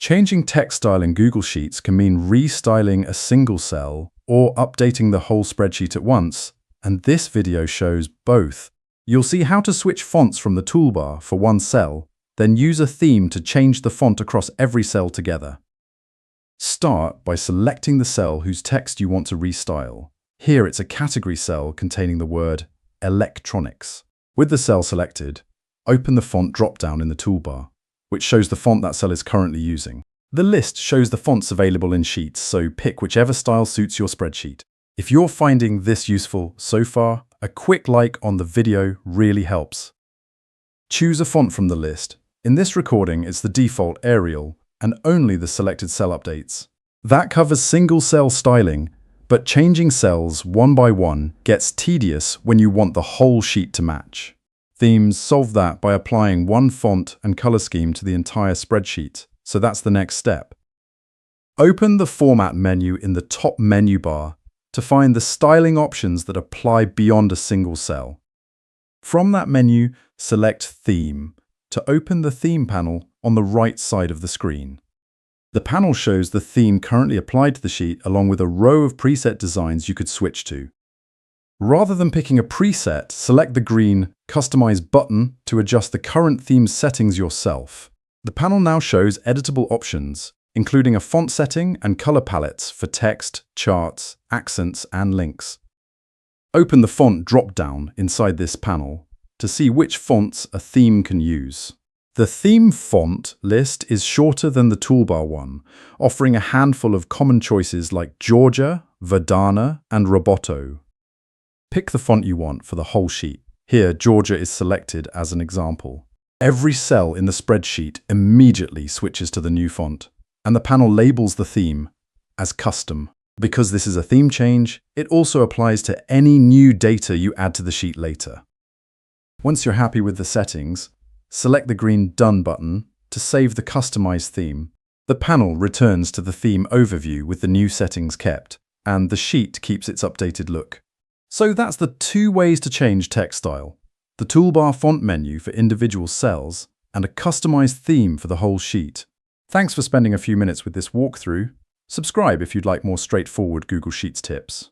Changing text style in Google Sheets can mean restyling a single cell or updating the whole spreadsheet at once, and this video shows both. You'll see how to switch fonts from the toolbar for one cell, then use a theme to change the font across every cell together. Start by selecting the cell whose text you want to restyle. Here it's a category cell containing the word electronics. With the cell selected, open the font drop-down in the toolbar, which shows the font that cell is currently using. The list shows the fonts available in Sheets, so pick whichever style suits your spreadsheet. If you're finding this useful so far, a quick like on the video really helps. Choose a font from the list. In this recording, it's the default Arial, and only the selected cell updates. That covers single cell styling, but changing cells one by one gets tedious when you want the whole sheet to match. Themes solve that by applying one font and color scheme to the entire spreadsheet, so that's the next step. Open the Format menu in the top menu bar to find the styling options that apply beyond a single cell. From that menu, select Theme to open the Theme panel on the right side of the screen. The panel shows the theme currently applied to the sheet along with a row of preset designs you could switch to. Rather than picking a preset, select the green Customize button to adjust the current theme settings yourself. The panel now shows editable options, including a font setting and color palettes for text, charts, accents, and links. Open the font drop-down inside this panel to see which fonts a theme can use. The theme font list is shorter than the toolbar one, offering a handful of common choices like Georgia, Verdana, and Roboto. Pick the font you want for the whole sheet. Here, Georgia is selected as an example. Every cell in the spreadsheet immediately switches to the new font, and the panel labels the theme as custom. Because this is a theme change, it also applies to any new data you add to the sheet later. Once you're happy with the settings, select the green Done button to save the customized theme. The panel returns to the theme overview with the new settings kept, and the sheet keeps its updated look. So that's the two ways to change text style: the toolbar font menu for individual cells and a customized theme for the whole sheet. Thanks for spending a few minutes with this walkthrough. Subscribe if you'd like more straightforward Google Sheets tips.